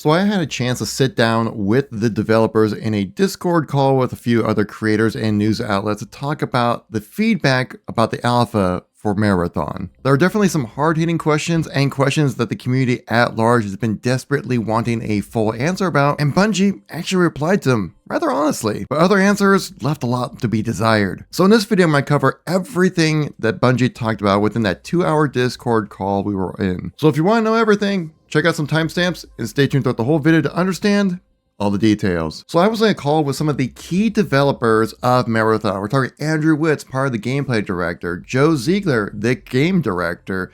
So I had a chance to sit down with the developers in a Discord call with a few other creators and news outlets to talk about the feedback about the alpha for Marathon. There are definitely some hard-hitting questions and questions that the community at large has been desperately wanting a full answer about, and Bungie actually replied to them rather honestly, but other answers left a lot to be desired. So in this video, I'm going to cover everything that Bungie talked about within that 2-hour Discord call we were in. So if you want to know everything, check out some timestamps and stay tuned throughout the whole video to understand all the details. So I was on a call with some of the key developers of Marathon. We're talking Andrew Witz, part of the gameplay director, Joe Ziegler, the game director,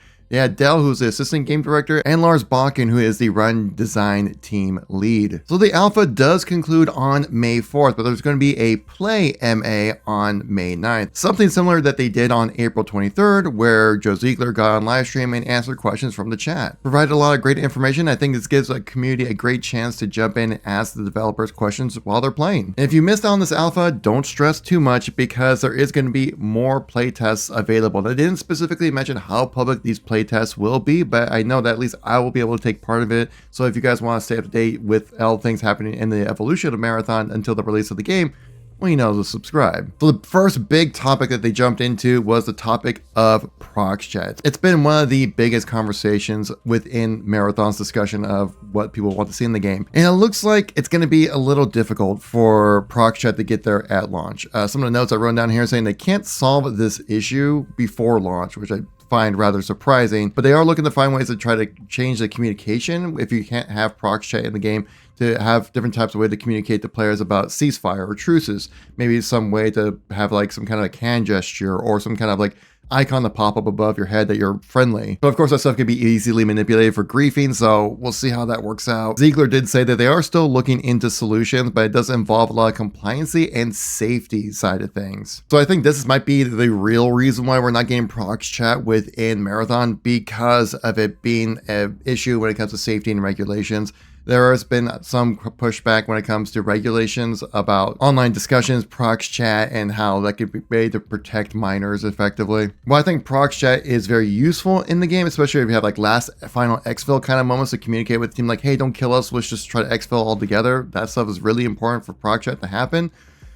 Dell, who's the assistant game director, and Lars Bakken, who is the run design team lead. So the alpha does conclude on May 4th, but there's going to be a play MA on May 9th. Something similar that they did on April 23rd, where Joe Ziegler got on live stream and answered questions from the chat. Provided a lot of great information. I think this gives the community a great chance to jump in and ask the developers questions while they're playing. And if you missed out on this alpha, don't stress too much because there is going to be more playtests available. They didn't specifically mention how public these playtests will be, but I know that at least I will be able to take part of it. So if you guys want to stay up to date with all things happening in the evolution of Marathon until the release of the game, well, you know to subscribe. So the first big topic that they jumped into was the topic of Prox Chat. It's been one of the biggest conversations within Marathon's discussion of what people want to see in the game. And it looks like it's going to be a little difficult for Prox Chat to get there at launch. Some of the notes I wrote down here saying they can't solve this issue before launch, which I find rather surprising, but they are looking to find ways to try to change the communication if you can't have Prox Chat in the game, to have different types of way to communicate to players about ceasefire or truces. Maybe some way to have like some kind of like hand gesture or some kind of like icon to pop up above your head that you're friendly. But of course that stuff can be easily manipulated for griefing, so we'll see how that works out. Ziegler did say that they are still looking into solutions, but it does involve a lot of compliancy and safety side of things. So I think this might be the real reason why we're not getting Prox Chat within Marathon, because of it being an issue when it comes to safety and regulations. There has been some pushback when it comes to regulations about online discussions, Prox Chat, and how that could be made to protect minors effectively. Well, I think Prox Chat is very useful in the game, especially if you have like last final exfil kind of moments to communicate with the team like, hey, don't kill us, let's just try to exfil all together. That stuff is really important for Prox Chat to happen.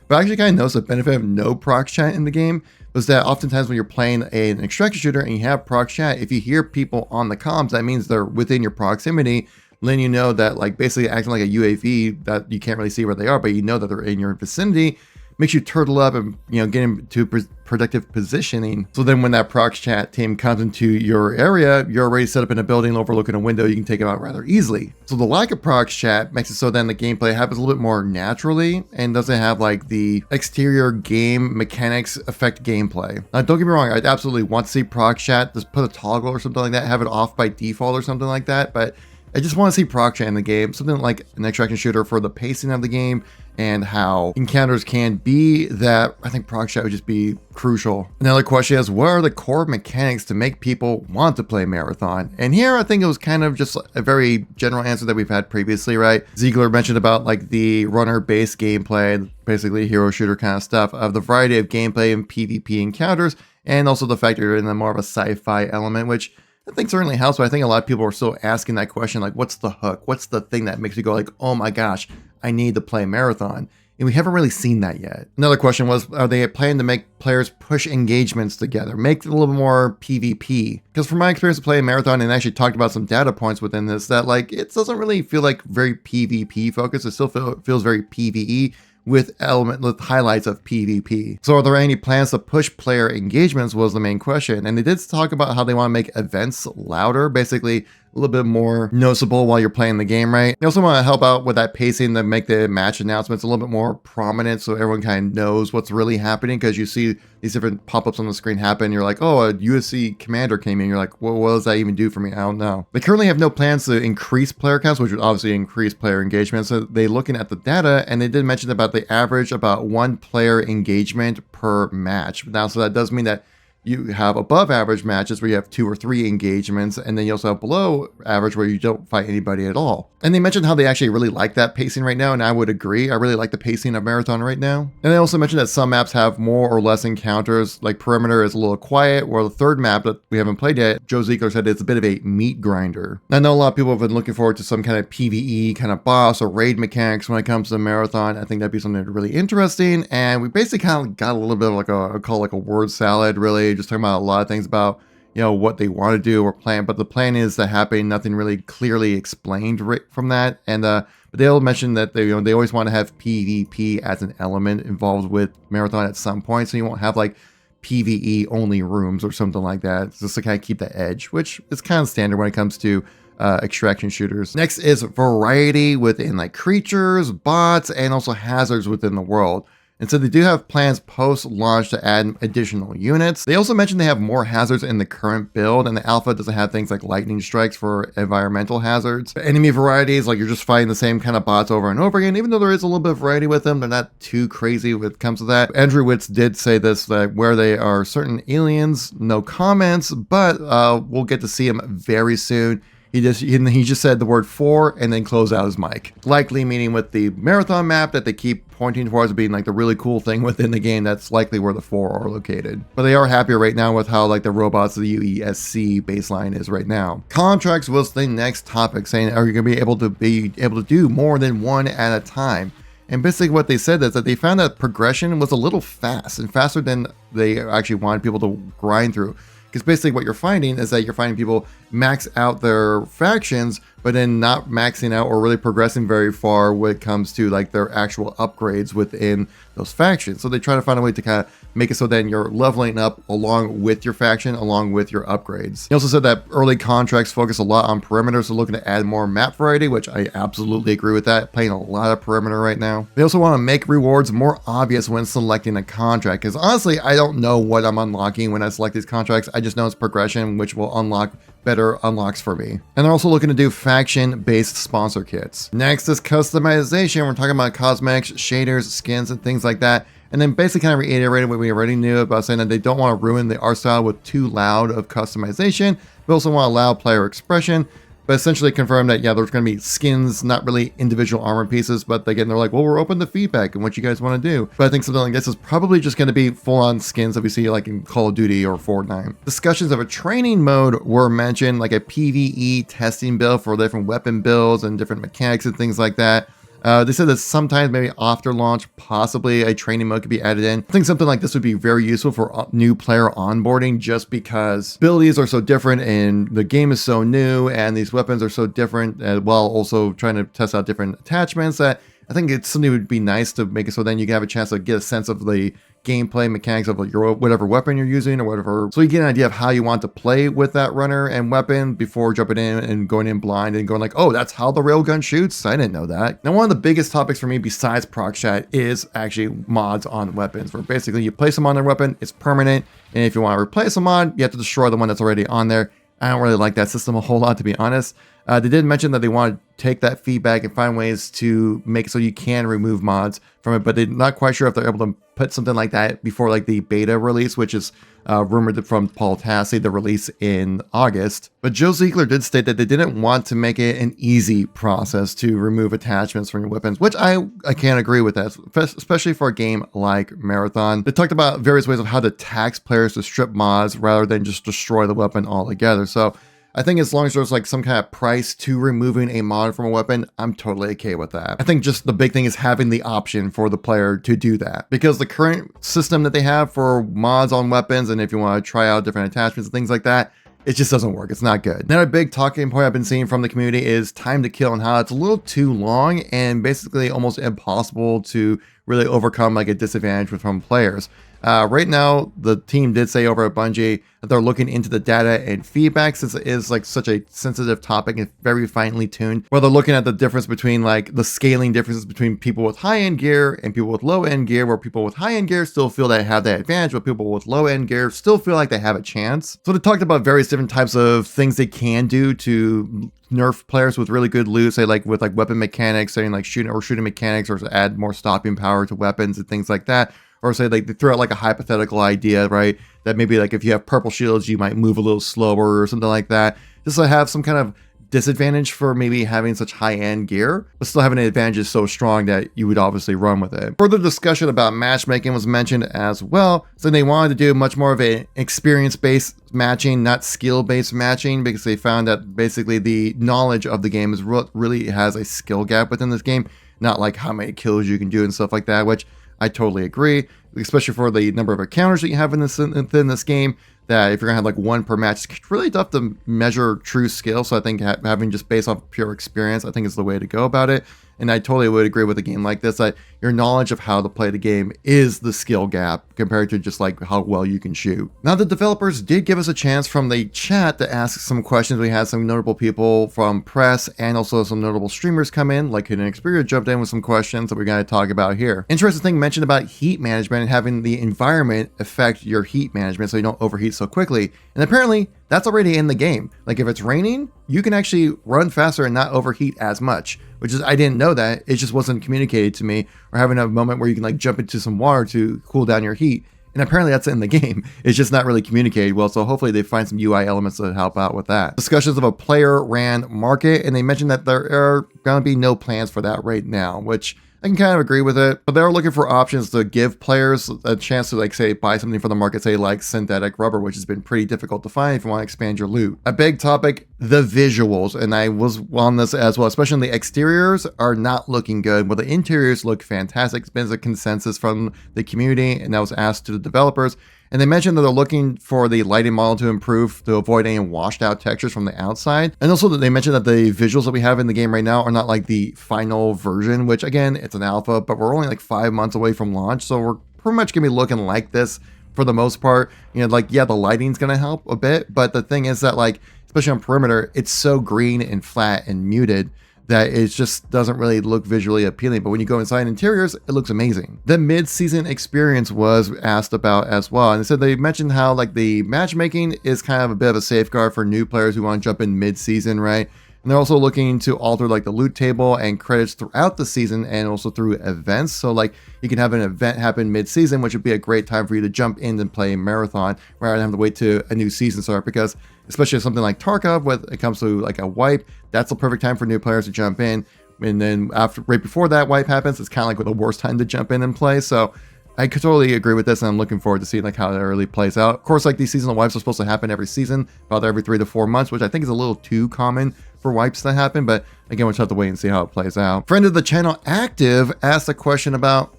But I actually kind of noticed the benefit of no Prox Chat in the game was that oftentimes when you're playing an extraction shooter and you have Prox Chat, if you hear people on the comms, that means they're within your proximity, letting you know that, like, basically acting like a UAV that you can't really see where they are, but you know that they're in your vicinity, makes you turtle up and, you know, get into productive positioning. So then when that Prox Chat team comes into your area, you're already set up in a building overlooking a window, you can take them out rather easily. So the lack of Prox Chat makes it so then the gameplay happens a little bit more naturally and doesn't have like the exterior game mechanics affect gameplay. Now, don't get me wrong, I'd absolutely want to see Prox Chat, just put a toggle or something like that, have it off by default or something like that, but I just want to see Prox Chat in the game, something like an extraction shooter for the pacing of the game and how encounters can be. That I think Prox Chat would just be crucial. Another question is, what are the core mechanics to make people want to play Marathon? And here I think it was kind of just a very general answer that we've had previously, right? Ziegler mentioned about like the runner-based gameplay, basically hero shooter kind of stuff, of the variety of gameplay and PvP encounters, and also the fact that you're in more of a sci-fi element, which I think certainly helps, but I think a lot of people are still asking that question, like, what's the hook? What's the thing that makes you go like, oh my gosh, I need to play Marathon? And we haven't really seen that yet. Another question was, are they planning to make players push engagements together, make it a little bit more PvP? Because from my experience of playing Marathon, and actually talked about some data points within this, that like it doesn't really feel like very PvP focused. It still feels very PvE, with highlights of PvP. So are there any plans to push player engagements was the main question. And they did talk about how they want to make events louder, basically a little bit more noticeable while you're playing the game, right? They also want to help out with that pacing to make the match announcements a little bit more prominent so everyone kind of knows what's really happening, because you see these different pop-ups on the screen happen. You're like, oh, a USC commander came in. You're like, well, what does that even do for me? I don't know. They currently have no plans to increase player counts, which would obviously increase player engagement. So they're looking at the data, and they did mention about the average about 1 player engagement per match. Now, so that does mean that You have above average matches where you have 2 or 3 engagements, and then you also have below average where you don't fight anybody at all. And they mentioned how they actually really like that pacing right now, and I would agree. I really like the pacing of Marathon right now. And they also mentioned that some maps have more or less encounters, like Perimeter is a little quiet, while the third map that we haven't played yet, Joe Ziegler said it's a bit of a meat grinder. I know a lot of people have been looking forward to some kind of PvE kind of boss or raid mechanics when it comes to the Marathon. I think that'd be something really interesting, and we basically kind of got a little bit of like I'll call like a word salad, really, just talking about a lot of things about, you know, what they want to do or plan, but the plan is to happen. Nothing really clearly explained from that. And but they'll mention that they always want to have PvP as an element involved with Marathon at some point, so you won't have like PvE only rooms or something like that, just to kind of keep the edge, which is kind of standard when it comes to extraction shooters. Next is variety within like creatures, bots, and also hazards within the world. And so they do have plans post-launch to add additional units. They also mentioned they have more hazards in the current build, and the alpha doesn't have things like lightning strikes for environmental hazards. The enemy varieties, like you're just fighting the same kind of bots over and over again, even though there is a little bit of variety with them, they're not too crazy when it comes to that. Andrew Witz did say this, that where they are certain aliens, no comments, but we'll get to see them very soon. He just said the word 4 and then closed out his mic. Likely meaning with the Marathon map that they keep pointing towards being like the really cool thing within the game, that's likely where the 4 are located. But they are happier right now with how like the robots of the UESC baseline is right now. Contracts was the next topic, saying are you going to be able to do more than one at a time? And basically what they said is that they found that progression was a little fast and faster than they actually wanted people to grind through. Because basically what you're finding is that you're finding people max out their factions, but then not maxing out or really progressing very far when it comes to like their actual upgrades within those factions. So they try to find a way to kind of make it so then you're leveling up along with your faction, along with your upgrades. He also said that early contracts focus a lot on perimeter, so looking to add more map variety, which I absolutely agree with that. Playing a lot of perimeter right now. They also want to make rewards more obvious when selecting a contract, because honestly, I don't know what I'm unlocking when I select these contracts. I just know it's progression, which will unlock better unlocks for me. And they're also looking to do faction-based sponsor kits. Next is customization. We're talking about cosmetics, shaders, skins, and things like that. And then basically kind of reiterated what we already knew about saying that they don't want to ruin the art style with too loud of customization, but also want to allow player expression. But essentially confirmed that, yeah, there's going to be skins, not really individual armor pieces, but again, they're like, well, we're open to feedback and what you guys want to do. But I think something like this is probably just going to be full-on skins that we see like in Call of Duty or Fortnite. Discussions of a training mode were mentioned, like a PvE testing build for different weapon builds and different mechanics and things like that. They said that sometimes maybe after launch, possibly a training mode could be added in. I think something like this would be very useful for new player onboarding, just because abilities are so different and the game is so new and these weapons are so different, while also trying to test out different attachments, that I think it's something that would be nice to make it so then you can have a chance to get a sense of the gameplay mechanics of your whatever weapon you're using or whatever, so you get an idea of how you want to play with that runner and weapon before jumping in and going in blind and going like, oh, that's how the railgun shoots? I didn't know that. Now, one of the biggest topics for me besides Prox Chat is actually mods on weapons, where basically you place them on their weapon, it's permanent, and if you want to replace a mod, you have to destroy the one that's already on there. I don't really like that system a whole lot, to be honest. They did mention that they want to take that feedback and find ways to make it so you can remove mods from it, but they're not quite sure if they're able to put something like that before like the beta release, which is rumored from Paul Tassi, the release in August. But Joe Ziegler did state that they didn't want to make it an easy process to remove attachments from your weapons, which I can't agree with that, especially for a game like Marathon. They talked about various ways of how to tax players to strip mods rather than just destroy the weapon altogether. So I think as long as there's like some kind of price to removing a mod from a weapon, I'm totally okay with that. I think just the big thing is having the option for the player to do that, because the current system that they have for mods on weapons, and if you want to try out different attachments and things like that, it just doesn't work. It's not good. Another big talking point I've been seeing from the community is time to kill and how it's a little too long and basically almost impossible to really overcome like a disadvantage from players. Right now, the team did say over at Bungie that they're looking into the data and feedback, since it is like such a sensitive topic and very finely tuned, where they're looking at the difference between like the scaling differences between people with high-end gear and people with low-end gear, where people with high-end gear still feel they have that advantage, but people with low-end gear still feel like they have a chance. So they talked about various different types of things they can do to nerf players with really good loot, say like with like weapon mechanics, saying like shooting mechanics, or to add more stopping power to weapons and things like that, or say like they throw out like a hypothetical idea, right? That maybe like if you have purple shields, you might move a little slower or something like that. Just to have some kind of disadvantage for maybe having such high-end gear, but still having an advantage is so strong that you would obviously run with it. Further discussion about matchmaking was mentioned as well. So they wanted to do much more of an experience-based matching, not skill-based matching, because they found that basically the knowledge of the game is really has a skill gap within this game, not like how many kills you can do and stuff like that, which I totally agree, especially for the number of encounters that you have within this game, that if you're gonna have like one per match, it's really tough to measure true skill. So I think having just based off pure experience, I think is the way to go about it. And I totally would agree with a game like this, that your knowledge of how to play the game is the skill gap compared to just like how well you can shoot. Now, the developers did give us a chance from the chat to ask some questions. We had some notable people from press and also some notable streamers come in, like KevinKoolx jumped in with some questions that we're going to talk about here. Interesting thing mentioned about heat management and having the environment affect your heat management so you don't overheat so quickly. And apparently that's already in the game. Like if it's raining, you can actually run faster and not overheat as much, which is, I didn't know that. It just wasn't communicated to me, or having a moment where you can like jump into some water to cool down your heat. And apparently that's in the game. It's just not really communicated well. So hopefully they find some UI elements to help out with that. Discussions of a player ran market, and they mentioned that there are going to be no plans for that right now, which I can kind of agree with it, but they're looking for options to give players a chance to, like, say, buy something from the market, say, like synthetic rubber, which has been pretty difficult to find if you want to expand your loot. A big topic, the visuals, and I was on this as well, especially the exteriors are not looking good, but the interiors look fantastic. It's been a consensus from the community, and that was asked to the developers. And they mentioned that they're looking for the lighting model to improve to avoid any washed out textures from the outside. And also that they mentioned that the visuals that we have in the game right now are not like the final version, which again, it's an alpha, but we're only like 5 months away from launch. So we're pretty much gonna be looking like this for the most part. You know, like, yeah, the lighting's gonna help a bit, but the thing is that, like, especially on perimeter, it's so green and flat and muted that it just doesn't really look visually appealing. But when you go inside interiors, it looks amazing. The mid-season experience was asked about as well. And they said they mentioned how, like, the matchmaking is kind of a bit of a safeguard for new players who want to jump in mid-season, right? And they're also looking to alter like the loot table and credits throughout the season and also through events. So like you can have an event happen mid-season, which would be a great time for you to jump in and play marathon rather than have to wait to a new season start, because especially something like Tarkov, when it comes to like a wipe, that's the perfect time for new players to jump in. And then right before that wipe happens, it's kind of like the worst time to jump in and play. So I could totally agree with this, and I'm looking forward to seeing like how it really plays out. Of course, like these seasonal wipes are supposed to happen every season, about every 3 to 4 months, which I think is a little too common for wipes to happen, but again, we'll just have to wait and see how it plays out. Friend of the channel, Active, asked a question about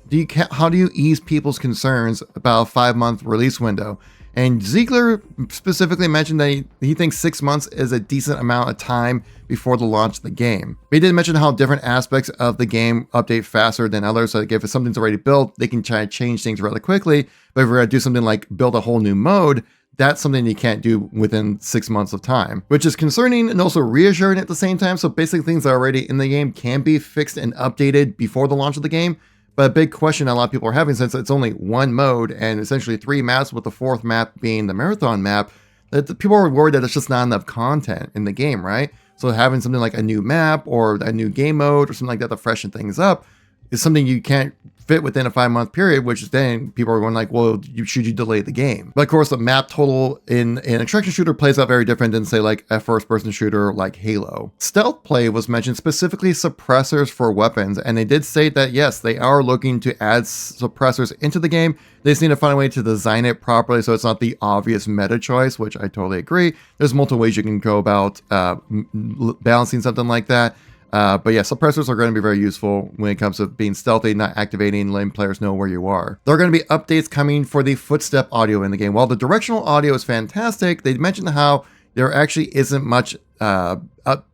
how do you ease people's concerns about a 5-month release window? And Ziegler specifically mentioned that he thinks 6 months is a decent amount of time before the launch of the game. But he did mention how different aspects of the game update faster than others. So like if something's already built, they can try to change things rather quickly. But if we're gonna do something like build a whole new mode, that's something you can't do within 6 months of time, which is concerning and also reassuring at the same time. So basically things that are already in the game can be fixed and updated before the launch of the game. But a big question a lot of people are having, since it's only one mode and essentially 3 maps, with the 4th map being the marathon map, that people are worried that it's just not enough content in the game, right? So having something like a new map or a new game mode or something like that to freshen things up is something you can't fit within a 5-month period, which then people are going like, well, should you delay the game? But of course, the map total in an extraction shooter plays out very different than, say, like a first-person shooter like Halo. Stealth play was mentioned, specifically suppressors for weapons, and they did state that yes, they are looking to add suppressors into the game. They just need to find a way to design it properly so it's not the obvious meta choice, which I totally agree. There's multiple ways you can go about balancing something like that. But yeah, suppressors are going to be very useful when it comes to being stealthy, not activating, letting players know where you are. There are going to be updates coming for the footstep audio in the game. While the directional audio is fantastic, they mentioned how there actually isn't much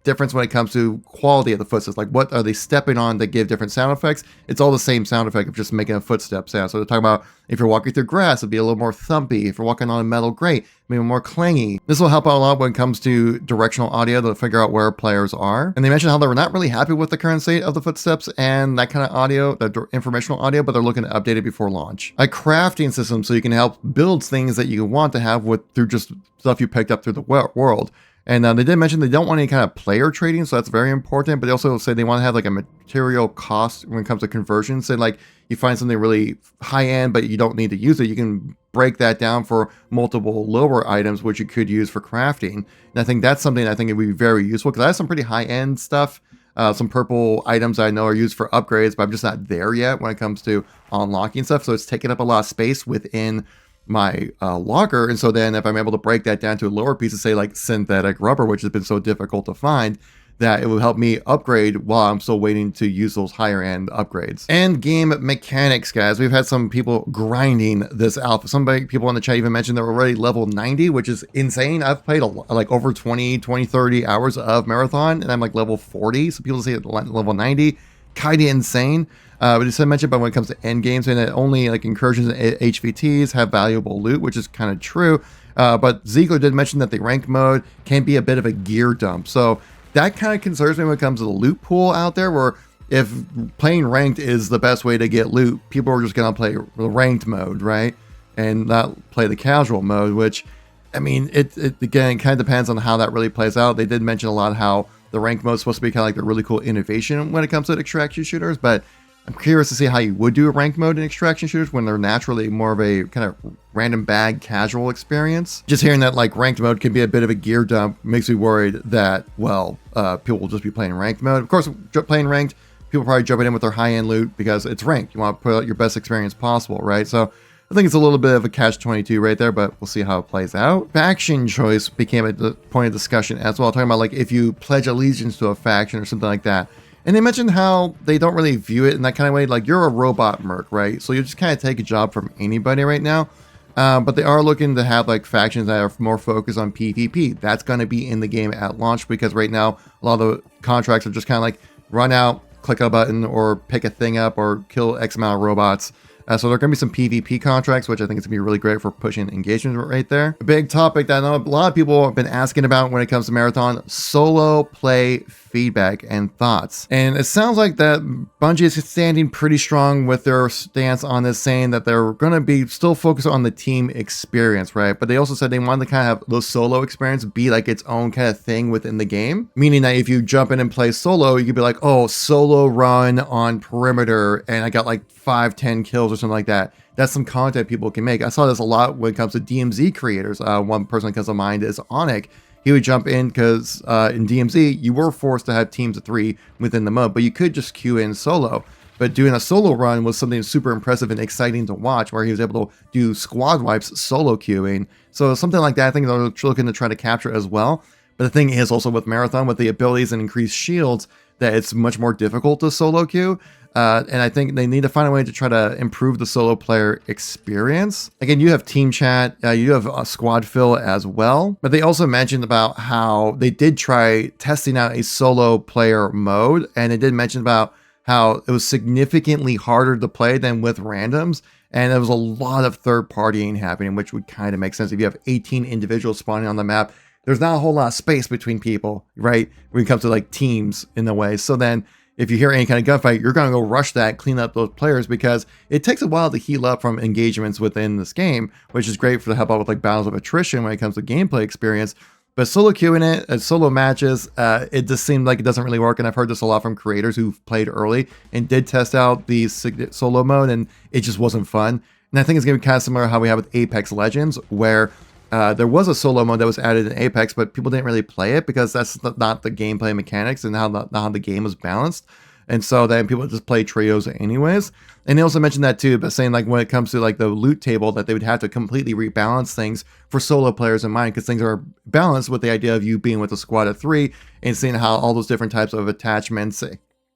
difference when it comes to quality of the footsteps. Like, what are they stepping on that give different sound effects? It's all the same sound effect of just making a footstep sound. So they're talking about if you're walking through grass, it'd be a little more thumpy. If you're walking on a metal grate, maybe more clangy. This will help out a lot when it comes to directional audio to figure out where players are. And they mentioned how they were not really happy with the current state of the footsteps and that kind of audio, the informational audio, but they're looking to update it before launch. A crafting system so you can help build things that you want to have through just stuff you picked up through the world. And they did mention they don't want any kind of player trading, so that's very important. But they also say they want to have like a material cost when it comes to conversion. Say like you find something really high end, but you don't need to use it. You can break that down for multiple lower items, which you could use for crafting. And I think that's something I think it would be very useful because I have some pretty high end stuff. Some purple items I know are used for upgrades, but I'm just not there yet when it comes to unlocking stuff. So it's taking up a lot of space within my locker. And so then if I'm able to break that down to a lower piece of, say, like synthetic rubber, which has been so difficult to find, that it will help me upgrade while I'm still waiting to use those higher end upgrades. And game mechanics, guys. We've had some people grinding this alpha. Some people in the chat even mentioned they're already level 90, which is insane. I've played like over 20, 30 hours of Marathon, and I'm like level 40. So people say level 90, kind of insane. But it's mentioned about when it comes to end games, and that only like incursions and HVTs have valuable loot, which is kind of true. But Ziegler did mention that the ranked mode can be a bit of a gear dump. So that kind of concerns me when it comes to the loot pool out there, where if playing ranked is the best way to get loot, people are just going to play the ranked mode, right? And not play the casual mode, which, I mean, it again, kind of depends on how that really plays out. They did mention a lot how the ranked mode is supposed to be kind of like the really cool innovation when it comes to extraction shooters, but I'm curious to see how you would do a ranked mode in extraction shooters when they're naturally more of a kind of random bag casual experience. Just hearing that like ranked mode can be a bit of a gear dump makes me worried that, well, people will just be playing ranked mode. Of course, playing ranked, people probably jumping in with their high-end loot because it's ranked. You want to put out your best experience possible, right? So I think it's a little bit of a catch-22 right there, but we'll see how it plays out. Faction choice became a point of discussion as well, talking about like if you pledge allegiance to a faction or something like that. And they mentioned how they don't really view it in that kind of way. Like, you're a robot merc, right? So you just kind of take a job from anybody right now. But they are looking to have like factions that are more focused on PvP. That's going to be in the game at launch, because right now a lot of the contracts are just kind of like run out, click a button, or pick a thing up, or kill X amount of robots. So there are going to be some PvP contracts, which I think is going to be really great for pushing engagement right there. A big topic that I know a lot of people have been asking about when it comes to Marathon: solo play feedback and thoughts. And it sounds like that Bungie is standing pretty strong with their stance on this, saying that they're going to be still focused on the team experience, right? But they also said they wanted to kind of have the solo experience be like its own kind of thing within the game. Meaning that if you jump in and play solo, you could be like, oh, solo run on perimeter, and I got like 5-10 kills or something like that. That's some content people can make. I saw this a lot when it comes to DMZ creators. One person that comes to mind is Onyx. He would jump in because in DMZ, you were forced to have teams of 3 within the mode, but you could just queue in solo. But doing a solo run was something super impressive and exciting to watch, where he was able to do squad wipes solo queuing. So something like that, I think they're looking to try to capture as well. But the thing is also with Marathon, with the abilities and increased shields, that it's much more difficult to solo queue. And I think they need to find a way to try to improve the solo player experience. Again, you have team chat, you have a squad fill as well. But they also mentioned about how they did try testing out a solo player mode. And they did mention about how it was significantly harder to play than with randoms. And there was a lot of third partying happening, which would kind of make sense. If you have 18 individuals spawning on the map, there's not a whole lot of space between people, right? When it comes to like teams in a way. So then if you hear any kind of gunfight, you're going to go rush that, clean up those players, because it takes a while to heal up from engagements within this game, which is great for to help out with like battles of attrition when it comes to gameplay experience. But solo queuing it, solo matches, it just seemed like it doesn't really work. And I've heard this a lot from creators who've played early and did test out the solo mode, and it just wasn't fun. And I think it's going to be kind of similar to how we have with Apex Legends, where there was a solo mode that was added in Apex, but people didn't really play it because that's not the gameplay mechanics and not how the game is balanced. And so then people just play trios anyways. And they also mentioned that too, but saying like when it comes to like the loot table, that they would have to completely rebalance things for solo players in mind, because things are balanced with the idea of you being with a squad of 3 and seeing how all those different types of attachments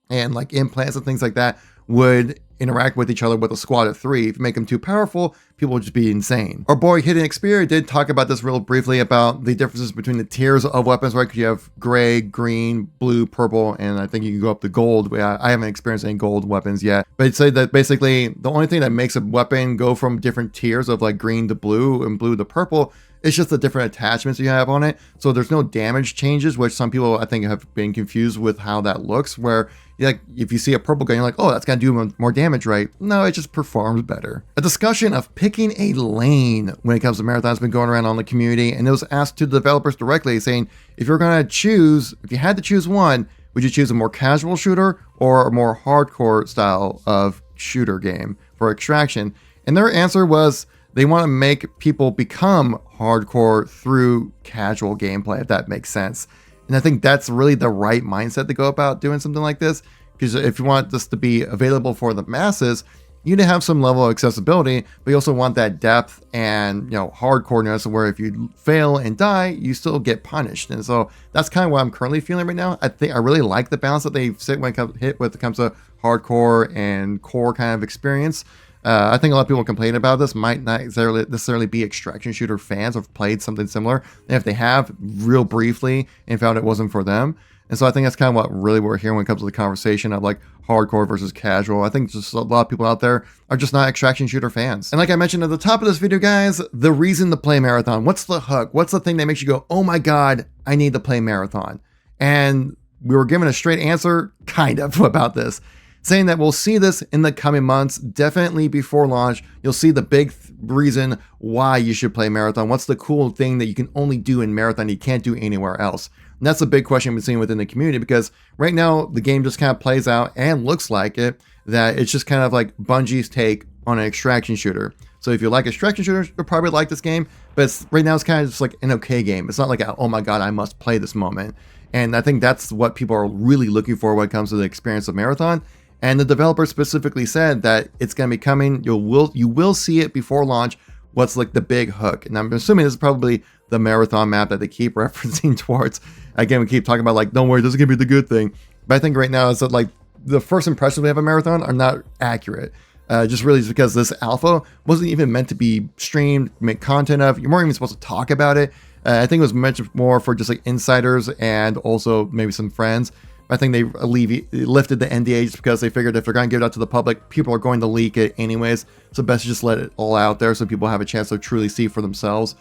and like implants and things like that would interact with each other with a squad of 3. If you make them too powerful, people would just be insane. Our boy Hidden Xperia did talk about this real briefly, about the differences between the tiers of weapons, right? Because you have gray, green, blue, purple, and I think you can go up to gold. I haven't experienced any gold weapons yet, but it said that basically the only thing that makes a weapon go from different tiers of like green to blue and blue to purple It's just the different attachments you have on it. So there's no damage changes, which some people I think have been confused with how that looks, where like if you see a purple gun, you're like, oh, that's gonna do more damage, right? No, it just performs better. A discussion of picking a lane when it comes to Marathon has been going around on the community, and it was asked to the developers directly, saying, if you're gonna choose, if you had to choose one, would you choose a more casual shooter or a more hardcore style of shooter game for Extraction? And their answer was they want to make people become hardcore through casual gameplay, if that makes sense. And I think that's really the right mindset to go about doing something like this, because if you want this to be available for the masses, you need to have some level of accessibility, but you also want that depth and, you know, hardcoreness where if you fail and die, you still get punished. And so that's kind of what I'm currently feeling right now. I think I really like the balance that they've set when it comes to hardcore and core kind of experience. I think a lot of people complain about this might not necessarily be Extraction shooter fans or have played something similar. And if they have, real briefly, and found it wasn't for them. And so I think that's kind of what really we're hearing when it comes to the conversation of like hardcore versus casual. I think just a lot of people out there are just not Extraction shooter fans. And like I mentioned at the top of this video, guys, the reason to play Marathon, what's the hook? What's the thing that makes you go, oh my God, I need to play Marathon? And we were given a straight answer, kind of, about this, saying that we'll see this in the coming months, definitely before launch. You'll see the big reason why you should play Marathon. What's the cool thing that you can only do in Marathon you can't do anywhere else? And that's a big question we've been seeing within the community, because right now the game just kind of plays out and looks like it, that it's just kind of like Bungie's take on an Extraction shooter. So if you like Extraction shooters, you'll probably like this game, but right now it's kind of just like an okay game. It's not like, oh my God, I must play this moment. And I think that's what people are really looking for when it comes to the experience of Marathon. And the developer specifically said that it's going to be coming. You will see it before launch. What's like the big hook? And I'm assuming this is probably the Marathon map that they keep referencing towards. Again, we keep talking about like, don't worry, this is going to be the good thing. But I think right now is that like the first impressions we have of Marathon are not accurate. Just really because this alpha wasn't even meant to be streamed, make content of. You weren't even supposed to talk about it. I think it was meant more for just like insiders and also maybe some friends. I think they lifted the NDA just because they figured if they're going to give it out to the public, people are going to leak it anyways. So best to just let it all out there so people have a chance to truly see for themselves.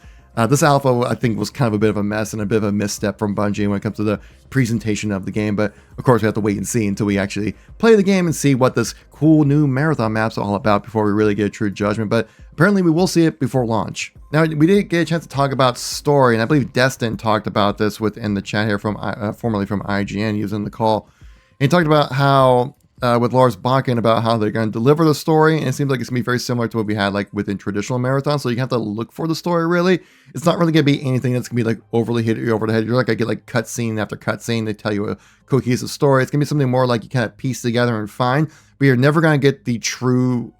This alpha, I think, was kind of a bit of a mess and a bit of a misstep from Bungie when it comes to the presentation of the game. But of course, we have to wait and see until we actually play the game and see what this cool new Marathon map's all about before we really get a true judgment. But apparently, we will see it before launch. Now, we did get a chance to talk about story, and I believe Destin talked about this within the chat here from formerly from IGN. He was in the call. And he talked about how with Lars Bakken about how they're going to deliver the story, and it seems like it's going to be very similar to what we had like within traditional Marathon. So you have to look for the story. Really, it's not really going to be anything that's going to be like overly hit you over the head. You're like, I get like cutscene after cutscene. They tell you a cohesive story. It's going to be something more like you kind of piece together and find, but you're never going to get the true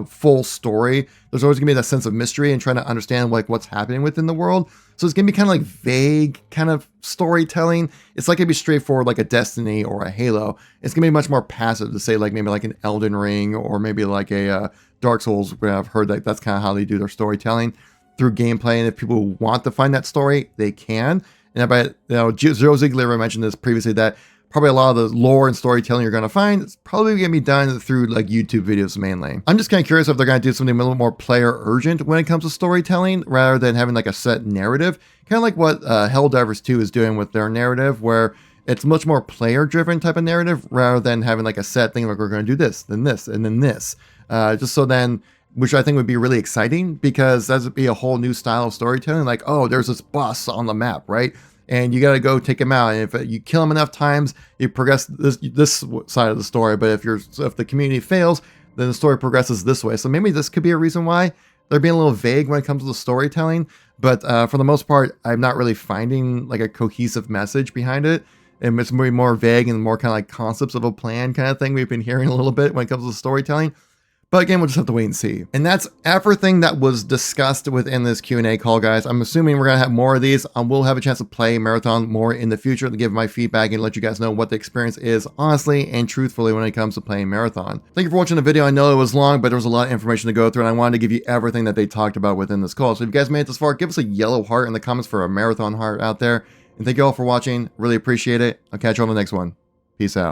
full story. There's always going to be that sense of mystery and trying to understand like what's happening within the world. So it's going to be kind of like vague kind of storytelling. It's like going to be straightforward like a Destiny or a Halo. It's going to be much more passive to say like maybe like an Elden Ring or maybe like a Dark Souls, where I've heard that that's kind of how they do their storytelling through gameplay. And if people want to find that story, they can. And I bet, you know, Joe Ziegler mentioned this previously, that probably a lot of the lore and storytelling you're going to find, it's probably going to be done through like YouTube videos mainly. I'm just kind of curious if they're going to do something a little more player urgent when it comes to storytelling, rather than having like a set narrative. Kind of like what Helldivers 2 is doing with their narrative, where it's much more player driven type of narrative, rather than having like a set thing like we're going to do this, then this, and then this. Just so then, which I think would be really exciting, because that would be a whole new style of storytelling. Like, oh, there's this boss on the map, right? And you got to go take him out. And if you kill him enough times, you progress this side of the story. But if the community fails, then the story progresses this way. So maybe this could be a reason why they're being a little vague when it comes to the storytelling. But for the most part, I'm not really finding like a cohesive message behind it. And it's more vague and more kind of like concepts of a plan kind of thing we've been hearing a little bit when it comes to the storytelling. But again, we'll just have to wait and see. And that's everything that was discussed within this Q&A call, guys. I'm assuming we're going to have more of these. We'll have a chance to play Marathon more in the future to give my feedback and let you guys know what the experience is honestly and truthfully when it comes to playing Marathon. Thank you for watching the video. I know it was long, but there was a lot of information to go through, and I wanted to give you everything that they talked about within this call. So if you guys made it this far, give us a yellow heart in the comments for a Marathon heart out there. And thank you all for watching. Really appreciate it. I'll catch you on the next one. Peace out.